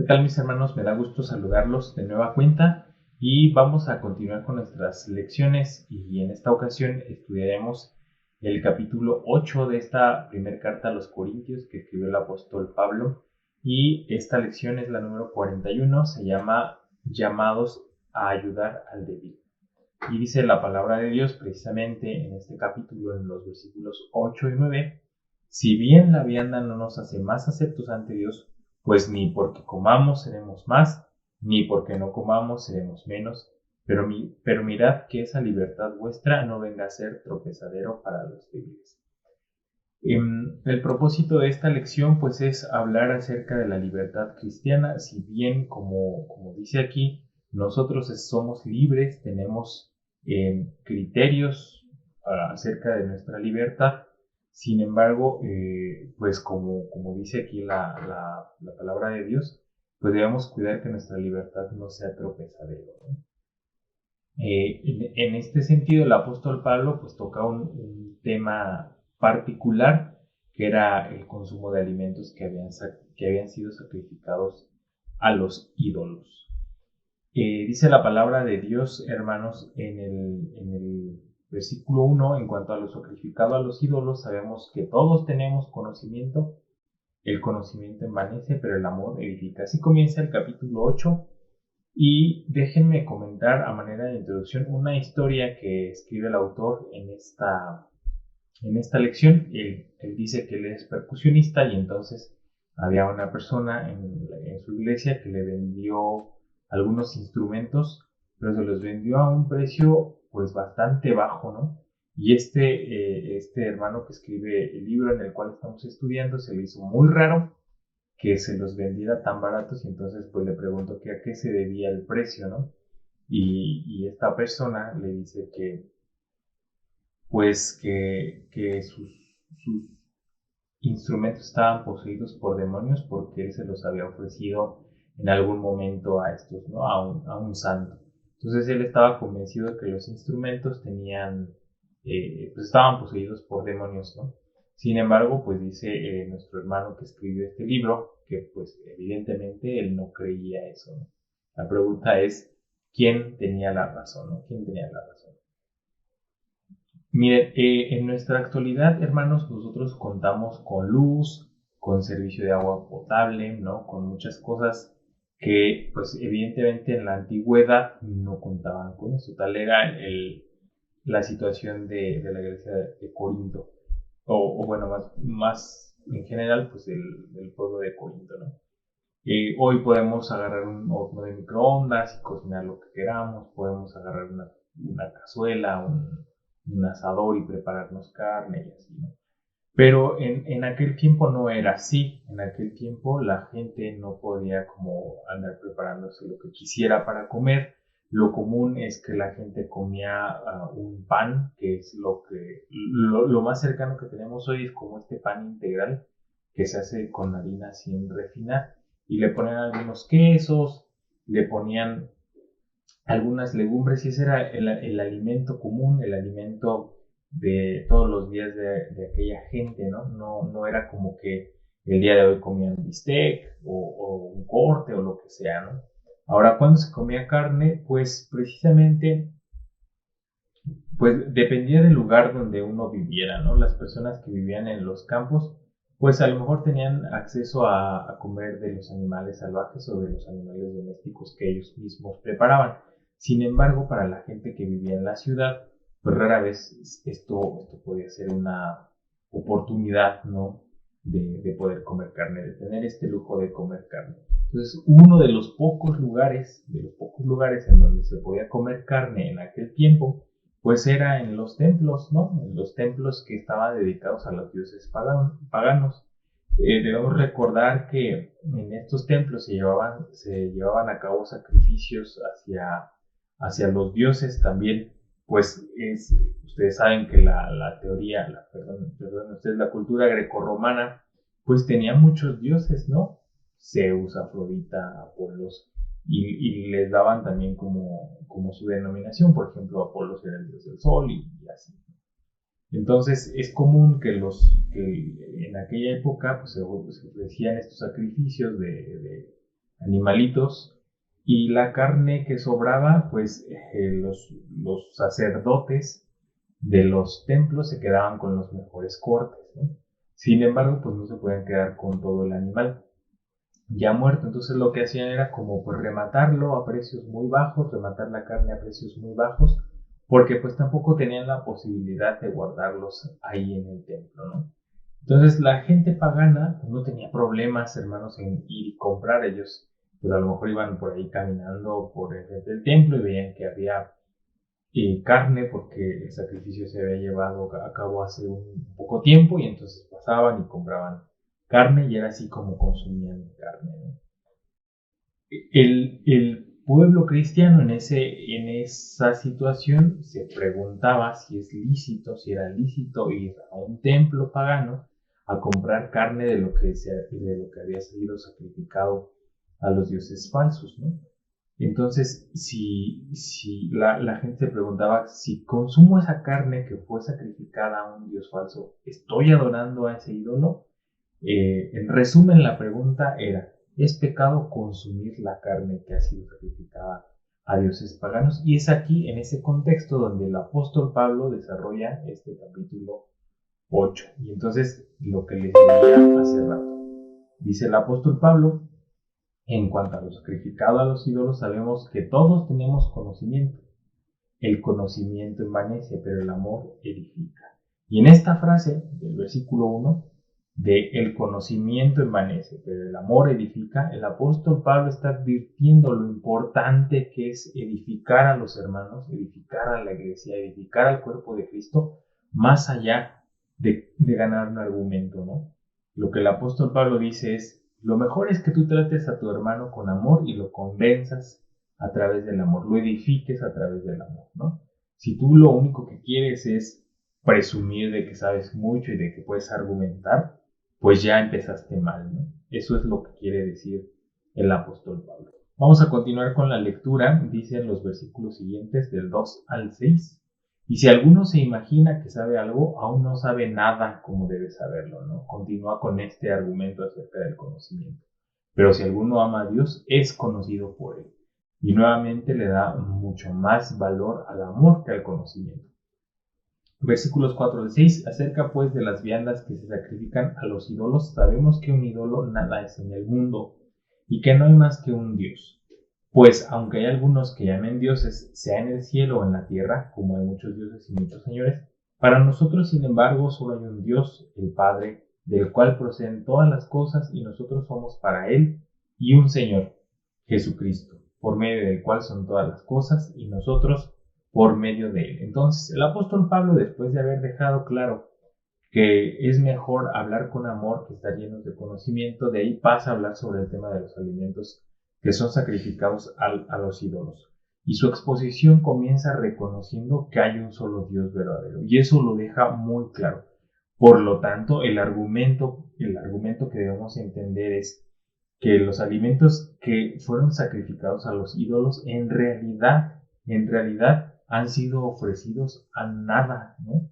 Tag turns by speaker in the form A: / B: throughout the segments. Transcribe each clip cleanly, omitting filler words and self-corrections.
A: tal, mis hermanos? Me da gusto saludarlos de nueva cuenta y vamos a continuar con nuestras lecciones y en esta ocasión estudiaremos el capítulo 8 de esta primera carta a los Corintios que escribió el apóstol Pablo, y esta lección es la número 41, se llama Llamados a ayudar al débil. Y dice la palabra de Dios precisamente en este capítulo, en los versículos 8 y 9: si bien la vianda no nos hace más aceptos ante Dios, pues ni porque comamos seremos más, ni porque no comamos seremos menos, pero mirad que esa libertad vuestra no venga a ser tropezadero para los débiles. El propósito de esta lección pues es hablar acerca de la libertad cristiana. Si bien, como dice aquí, nosotros somos libres, tenemos criterios acerca de nuestra libertad. Sin embargo, pues como dice aquí la palabra de Dios, pues debemos cuidar que nuestra libertad no sea tropezadero, ¿no? En este sentido, el apóstol Pablo pues toca un tema particular, que era el consumo de alimentos que habían sido sacrificados a los ídolos. Dice la palabra de Dios, hermanos, en el versículo 1, en cuanto a lo sacrificado a los ídolos, sabemos que todos tenemos conocimiento. El conocimiento envanece, pero el amor edifica. Así comienza el capítulo 8. Y déjenme comentar a manera de introducción una historia que escribe el autor en esta lección. Él dice que él es percusionista y entonces había una persona en su iglesia que le vendió algunos instrumentos, pero se los vendió a un precio pues bastante bajo, ¿no? Y este hermano que escribe el libro en el cual estamos estudiando se le hizo muy raro que se los vendiera tan baratos, y entonces pues le pregunto que a qué se debía el precio, ¿no? Y esta persona le dice que pues que sus instrumentos estaban poseídos por demonios porque él se los había ofrecido en algún momento a estos, ¿no? A un santo. Entonces él estaba convencido de que los instrumentos pues estaban poseídos por demonios, ¿no? Sin embargo, pues dice nuestro hermano que escribió este libro que pues evidentemente él no creía eso, ¿no? La pregunta es, ¿quién tenía la razón, ¿no? ¿Quién tenía la razón? Miren, en nuestra actualidad, hermanos, nosotros contamos con luz, con servicio de agua potable, ¿no? Con muchas cosas que, pues, evidentemente en la antigüedad no contaban con eso. Tal era la situación de la iglesia de Corinto, o bueno, más en general, pues, del pueblo de Corinto, ¿no? Hoy podemos agarrar un horno de microondas y cocinar lo que queramos, podemos agarrar una cazuela, un asador y prepararnos carne y así, ¿no? Pero en aquel tiempo no era así. En aquel tiempo la gente no podía como andar preparándose lo que quisiera para comer. Lo común es que la gente comía un pan, que es lo más cercano que tenemos hoy es como este pan integral que se hace con harina sin refinar, y le ponían algunos quesos, le ponían algunas legumbres, y ese era el alimento común, el alimento de todos los días de aquella gente, ¿no? No era como que el día de hoy comían bistec o un corte o lo que sea, ¿no? Ahora, cuando se comía carne, pues precisamente pues dependía del lugar donde uno viviera, ¿no? Las personas que vivían en los campos, pues a lo mejor tenían acceso a comer de los animales salvajes o de los animales domésticos que ellos mismos preparaban. Sin embargo, para la gente que vivía en la ciudad, pues rara vez esto podía ser una oportunidad, ¿no? De poder comer carne, de tener este lujo de comer carne. Entonces, uno de los pocos lugares en donde se podía comer carne en aquel tiempo, pues era en los templos, ¿no? En los templos que estaban dedicados a los dioses paganos. Debemos recordar que en estos templos se llevaban a cabo sacrificios hacia los dioses también. Pues ustedes saben que la teoría, perdón, ustedes, la cultura grecorromana, pues tenía muchos dioses, ¿no? Zeus, Afrodita, Apolos, y les daban también como su denominación. Por ejemplo, Apolos era el dios del sol y así. Entonces es común que en aquella época pues, se ofrecían estos sacrificios animalitos, y la carne que sobraba, pues los sacerdotes de los templos se quedaban con los mejores cortes, ¿no? Sin embargo, pues no se pueden quedar con todo el animal ya muerto. Entonces lo que hacían era como pues rematarlo a precios muy bajos, rematar la carne a precios muy bajos, porque pues tampoco tenían la posibilidad de guardarlos ahí en el templo, ¿no? Entonces la gente pagana pues, no tenía problemas, hermanos, en ir y comprar. Ellos pues a lo mejor iban por ahí caminando por el frente del templo y veían que había carne porque el sacrificio se había llevado a cabo hace un poco tiempo, y entonces pasaban y compraban carne, y era así como consumían carne, ¿no? El pueblo cristiano en esa situación se preguntaba si es lícito, si era lícito ir a un templo pagano a comprar carne de lo que había sido sacrificado a los dioses falsos, ¿no? Entonces, si la gente se preguntaba, si consumo esa carne que fue sacrificada a un dios falso, ¿estoy adorando a ese ídolo? En resumen, la pregunta era, ¿es pecado consumir la carne que ha sido sacrificada a dioses paganos? Y es aquí, en ese contexto, donde el apóstol Pablo desarrolla este capítulo 8. Y entonces, lo que les leía hace rato. Dice el apóstol Pablo: en cuanto a lo sacrificado a los ídolos, sabemos que todos tenemos conocimiento. El conocimiento envanece, pero el amor edifica. Y en esta frase del versículo 1, de el conocimiento envanece, pero el amor edifica, el apóstol Pablo está advirtiendo lo importante que es edificar a los hermanos, edificar a la iglesia, edificar al cuerpo de Cristo, más allá de ganar un argumento, ¿no? Lo que el apóstol Pablo dice es, lo mejor es que tú trates a tu hermano con amor y lo convenzas a través del amor, lo edifiques a través del amor, ¿no? Si tú lo único que quieres es presumir de que sabes mucho y de que puedes argumentar, pues ya empezaste mal, ¿no? Eso es lo que quiere decir el apóstol Pablo. Vamos a continuar con la lectura, dicen los versículos siguientes del 2 al 6. Y si alguno se imagina que sabe algo, aún no sabe nada como debe saberlo, ¿no? Continúa con este argumento acerca del conocimiento. Pero si alguno ama a Dios, es conocido por él. Y nuevamente le da mucho más valor al amor que al conocimiento. Versículos 4 al 6. Acerca pues de las viandas que se sacrifican a los ídolos, sabemos que un ídolo nada es en el mundo, y que no hay más que un Dios. Pues aunque hay algunos que llamen dioses, sea en el cielo o en la tierra, como hay muchos dioses y muchos señores, para nosotros, sin embargo, solo hay un Dios, el Padre, del cual proceden todas las cosas, y nosotros somos para Él, y un Señor, Jesucristo, por medio del cual son todas las cosas, y nosotros por medio de Él. Entonces, el apóstol Pablo, después de haber dejado claro que es mejor hablar con amor que estar llenos de conocimiento, de ahí pasa a hablar sobre el tema de los alimentos que son sacrificados a los ídolos. Y su exposición comienza reconociendo que hay un solo Dios verdadero, y eso lo deja muy claro. Por lo tanto, el argumento que debemos entender es que los alimentos que fueron sacrificados a los ídolos en realidad han sido ofrecidos a nada, ¿no?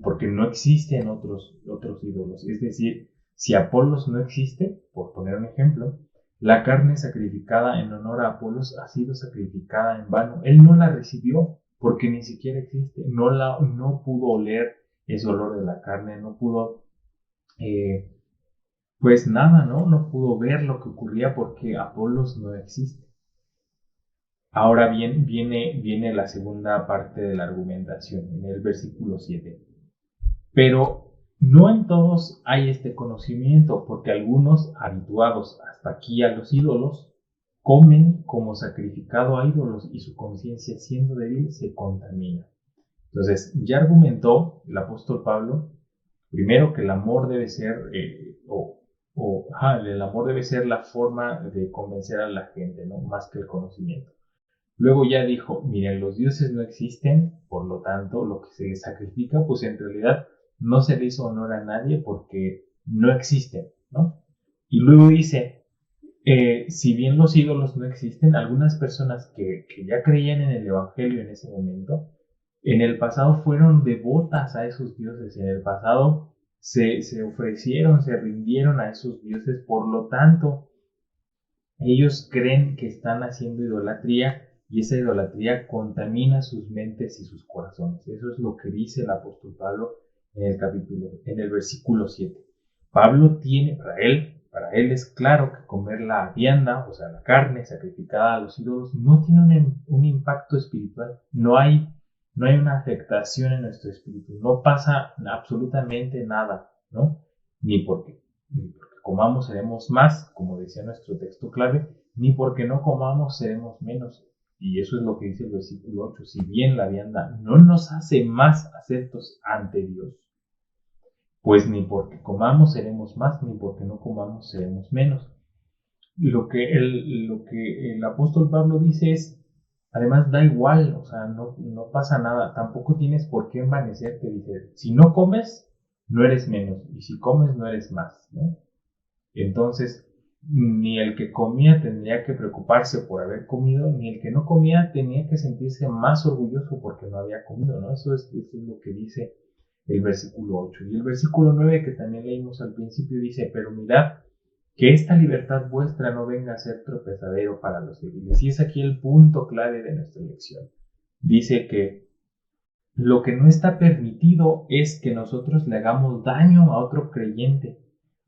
A: Porque no existen otros ídolos. Es decir, si Apolos no existe, por poner un ejemplo, la carne sacrificada en honor a Apolos ha sido sacrificada en vano. Él no la recibió porque ni siquiera existe. No pudo oler ese olor de la carne, no pudo, pues nada, ¿no? No pudo ver lo que ocurría porque Apolos no existe. Ahora bien, viene la segunda parte de la argumentación, en el versículo 7. Pero no en todos hay este conocimiento, porque algunos, habituados hasta aquí a los ídolos, comen como sacrificado a ídolos, y su conciencia, siendo débil, se contamina. Entonces, ya argumentó el apóstol Pablo, primero, que el amor debe ser, el amor debe ser la forma de convencer a la gente, ¿no? Más que el conocimiento. Luego ya dijo, miren, los dioses no existen, por lo tanto, lo que se les sacrifica, pues en realidad no se le hizo honor a nadie porque no existen, ¿no? Y luego dice, si bien los ídolos no existen, algunas personas que ya creían en el Evangelio en ese momento, en el pasado fueron devotas a esos dioses, en el pasado se ofrecieron, se rindieron a esos dioses, por lo tanto, Ellos creen que están haciendo idolatría y esa idolatría contamina sus mentes y sus corazones. Eso es lo que dice el apóstol Pablo en el versículo 7. Pablo tiene para él es claro que comer la vianda, o sea, la carne sacrificada a los ídolos, no tiene un impacto espiritual. No hay una afectación en nuestro espíritu. No pasa absolutamente nada, ¿no? Ni porque comamos seremos más, como decía nuestro texto clave, ni porque no comamos seremos menos. Y eso es lo que dice el versículo 8. Si bien la vianda no nos hace más aceptos ante Dios, pues ni porque comamos seremos más, ni porque no comamos seremos menos. Lo que el apóstol Pablo dice es, además da igual, o sea, no pasa nada, tampoco tienes por qué envanecerte, dice, si no comes, no eres menos, y si comes, no eres más, ¿no? Entonces, ni el que comía tendría que preocuparse por haber comido, ni el que no comía tenía que sentirse más orgulloso porque no había comido, ¿no? Eso es lo que dice el versículo 8. Y el versículo 9 que también leímos al principio dice, pero mirad, que esta libertad vuestra no venga a ser tropezadero para los débiles. Y es aquí el punto clave de nuestra lección. Dice que lo que no está permitido es que nosotros le hagamos daño a otro creyente,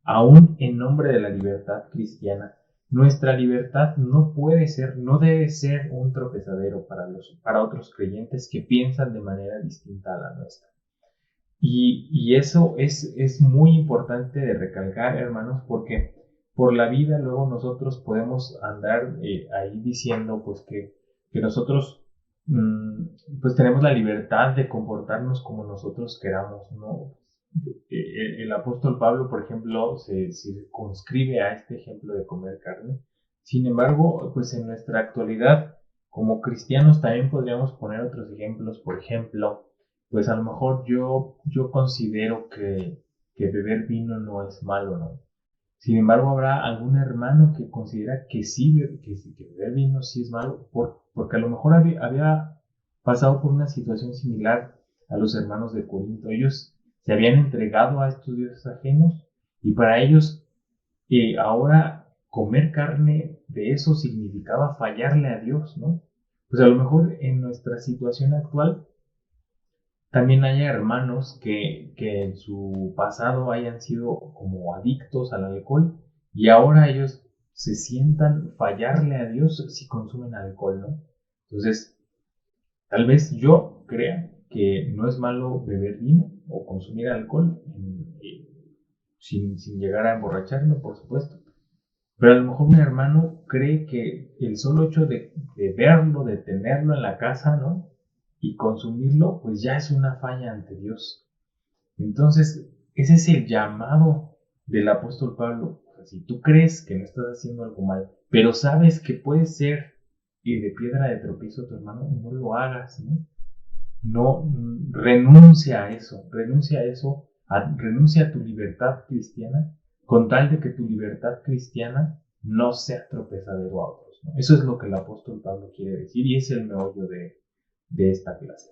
A: aún en nombre de la libertad cristiana. Nuestra libertad no puede ser, no debe ser un tropezadero para otros creyentes que piensan de manera distinta a la nuestra. Y eso es muy importante de recalcar, hermanos, porque por la vida luego nosotros podemos andar ahí diciendo pues que nosotros pues tenemos la libertad de comportarnos como nosotros queramos, ¿no? El apóstol Pablo, por ejemplo, se circunscribe a este ejemplo de comer carne. Sin embargo, pues en nuestra actualidad, como cristianos, también podríamos poner otros ejemplos. Por ejemplo, pues a lo mejor yo considero que beber vino no es malo, ¿no? Sin embargo, habrá algún hermano que considera que sí, que beber vino sí es malo, porque a lo mejor había pasado por una situación similar a los hermanos de Corinto. Ellos se habían entregado a estos dioses ajenos y para ellos ahora comer carne de eso significaba fallarle a Dios, ¿no? Pues a lo mejor en nuestra situación actual también hay hermanos que en su pasado hayan sido como adictos al alcohol y ahora ellos se sientan fallarle a Dios si consumen alcohol, ¿no? Entonces, tal vez yo crea que no es malo beber vino o consumir alcohol sin llegar a emborracharme, por supuesto. Pero a lo mejor un hermano cree que el solo hecho de verlo, de tenerlo en la casa, ¿no? Y consumirlo, pues ya es una falla ante Dios. Entonces, ese es el llamado del apóstol Pablo. O sea, si tú crees que no estás haciendo algo mal, pero sabes que puede ser de piedra de tropiezo tu hermano, no lo hagas, ¿no? No, renuncia a eso, renuncia a tu libertad cristiana, con tal de que tu libertad cristiana no sea tropezadero a otros, ¿no? Eso es lo que el apóstol Pablo quiere decir y es el meollo de esta clase.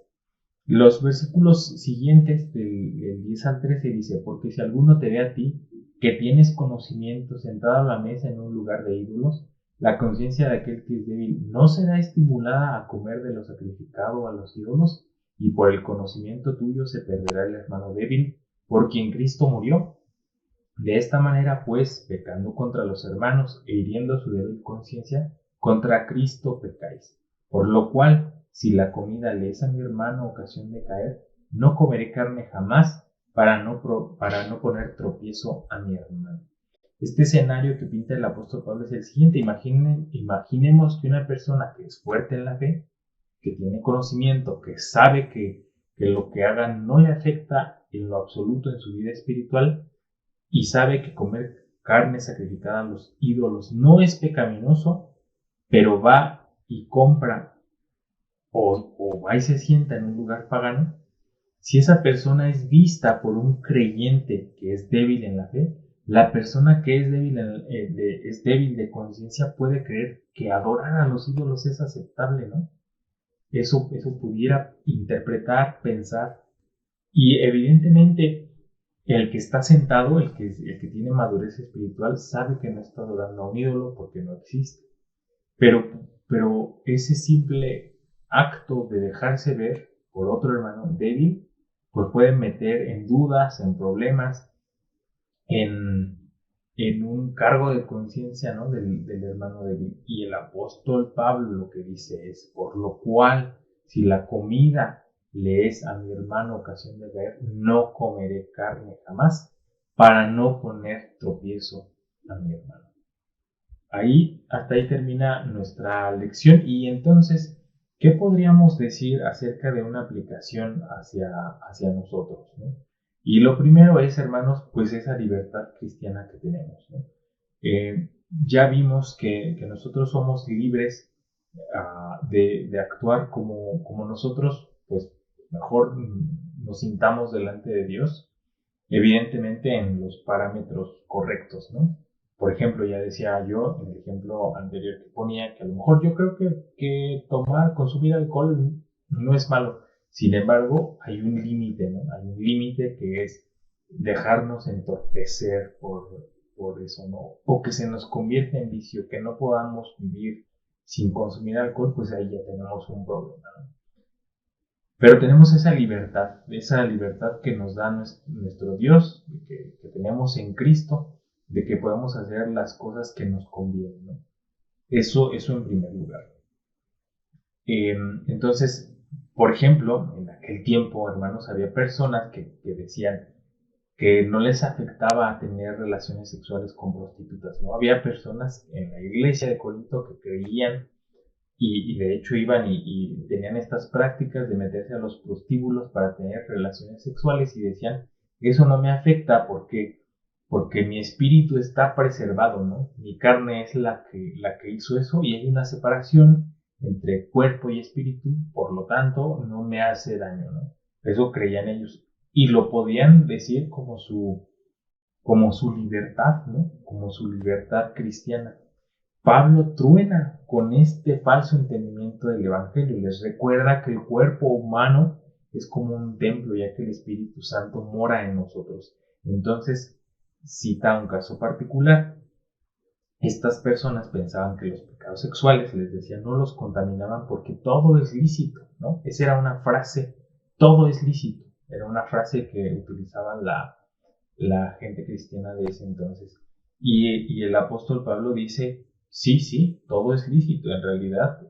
A: Los versículos siguientes del 10 al 13 dice, porque si alguno te ve a ti, que tienes conocimiento sentado a la mesa en un lugar de ídolos, la conciencia de aquel que es débil no será estimulada a comer de lo sacrificado a los ídolos, y por el conocimiento tuyo se perderá el hermano débil, por quien Cristo murió. De esta manera, pues, pecando contra los hermanos e hiriendo su débil conciencia, contra Cristo pecáis. Por lo cual, si la comida le es a mi hermano ocasión de caer, no comeré carne jamás para no poner tropiezo a mi hermano. Este escenario que pinta el apóstol Pablo es el siguiente. Imaginemos que una persona que es fuerte en la fe, que tiene conocimiento, que sabe que lo que haga no le afecta en lo absoluto en su vida espiritual, y sabe que comer carne sacrificada a los ídolos no es pecaminoso, pero va y compra o va y se sienta en un lugar pagano, si esa persona es vista por un creyente que es débil en la fe, la persona que es débil de conciencia puede creer que adorar a los ídolos es aceptable, ¿no? Eso pudiera interpretar, pensar, y evidentemente el que está sentado, el que tiene madurez espiritual, sabe que no está adorando a un ídolo porque no existe. Pero ese simple acto de dejarse ver por otro hermano débil, pues puede meter en dudas, en problemas, en, en un cargo de conciencia, ¿no? del hermano débil. Y el apóstol Pablo lo que dice es, por lo cual, si la comida le es a mi hermano ocasión de caer, no comeré carne jamás, para no poner tropiezo a mi hermano. Hasta ahí termina nuestra lección. Y entonces, ¿qué podríamos decir acerca de una aplicación hacia nosotros, ¿no? Y lo primero es, hermanos, pues esa libertad cristiana que tenemos, ¿no? Ya vimos que nosotros somos libres de actuar como nosotros, pues mejor nos sintamos delante de Dios, evidentemente en los parámetros correctos, ¿no? Por ejemplo, ya decía yo en el ejemplo anterior que ponía que a lo mejor yo creo que consumir alcohol no es malo. Sin embargo, hay un límite, ¿no? Hay un límite que es dejarnos entorpecer por eso, ¿no? O que se nos convierte en vicio, que no podamos vivir sin consumir alcohol, pues ahí ya tenemos un problema, ¿no? Pero tenemos esa libertad que nos da nuestro Dios, que tenemos en Cristo, de que podemos hacer las cosas que nos convienen, ¿no? Eso en primer lugar. Entonces, por ejemplo, en aquel tiempo, hermanos, había personas que decían que no les afectaba tener relaciones sexuales con prostitutas, ¿no? Había personas en la iglesia de Corinto que creían y de hecho iban y tenían estas prácticas de meterse a los prostíbulos para tener relaciones sexuales y decían, eso no me afecta porque mi espíritu está preservado, ¿no? Mi carne es la que hizo eso y hay una separación entre cuerpo y espíritu, por lo tanto no me hace daño, ¿no? Eso creían ellos y lo podían decir como su libertad, ¿no? Como su libertad cristiana. Pablo truena con este falso entendimiento del Evangelio y les recuerda que el cuerpo humano es como un templo, ya que el Espíritu Santo mora en nosotros. Entonces, cita un caso particular. Estas personas pensaban que los pecados sexuales, les decía, no los contaminaban porque todo es lícito, ¿no? Esa era una frase, todo es lícito. Era una frase que utilizaban la gente cristiana de ese entonces. Y el apóstol Pablo dice, sí, todo es lícito. En realidad,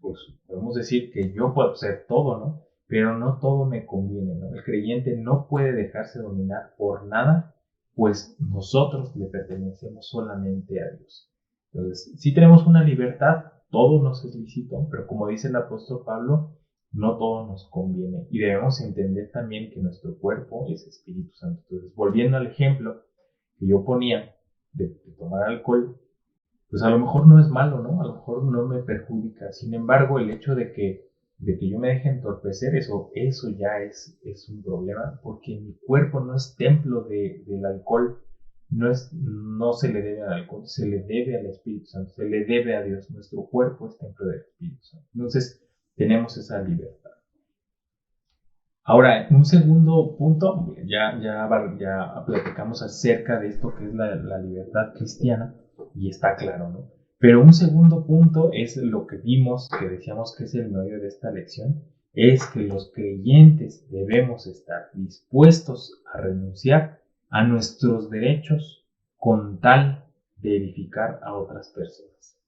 A: pues podemos decir que yo puedo hacer todo, ¿no? Pero no todo me conviene, ¿no? El creyente no puede dejarse dominar por nada, pues nosotros le pertenecemos solamente a Dios. Entonces, si tenemos una libertad, todo nos es lícito, pero como dice el apóstol Pablo, no todo nos conviene. Y debemos entender también que nuestro cuerpo es Espíritu Santo. Entonces, volviendo al ejemplo que yo ponía de tomar alcohol, pues a lo mejor no es malo, ¿no? A lo mejor no me perjudica. Sin embargo, el hecho de que yo me deje entorpecer, eso ya es un problema, porque mi cuerpo no es templo del alcohol, no se le debe al alcohol, se le debe al Espíritu Santo, se le debe a Dios. Nuestro cuerpo es templo del Espíritu Santo. Entonces, tenemos esa libertad. Ahora, un segundo punto, ya platicamos acerca de esto que es la libertad cristiana y está claro, ¿no? Pero un segundo punto es lo que vimos, que decíamos que es el meollo de esta lección, es que los creyentes debemos estar dispuestos a renunciar a nuestros derechos con tal de edificar a otras personas.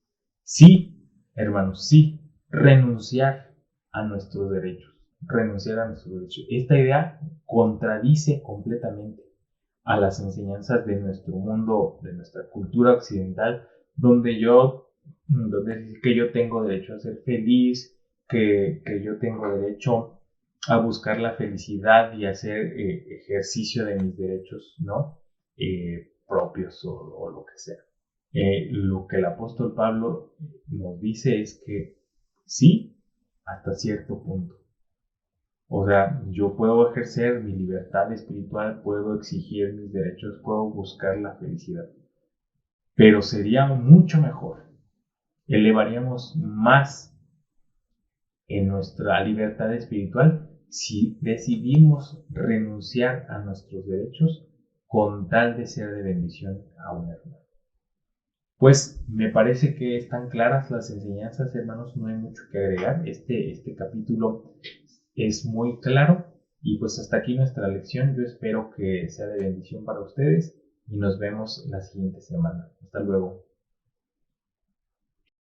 A: Sí, hermanos, sí, renunciar a nuestros derechos. Renunciar a nuestros derechos. Esta idea contradice completamente a las enseñanzas de nuestro mundo, de nuestra cultura occidental, donde dice que yo tengo derecho a ser feliz, que yo tengo derecho a buscar la felicidad y hacer ejercicio de mis derechos, ¿no? Propios o lo que sea. Lo que el apóstol Pablo nos dice es que sí, hasta cierto punto. O sea, yo puedo ejercer mi libertad espiritual, puedo exigir mis derechos, puedo buscar la felicidad. Pero sería mucho mejor, elevaríamos más en nuestra libertad espiritual si decidimos renunciar a nuestros derechos con tal de ser de bendición a un hermano. Pues me parece que están claras las enseñanzas, hermanos, no hay mucho que agregar. Este capítulo es muy claro y pues hasta aquí nuestra lección. Yo espero que sea de bendición para ustedes y nos vemos la siguiente semana. Hasta luego.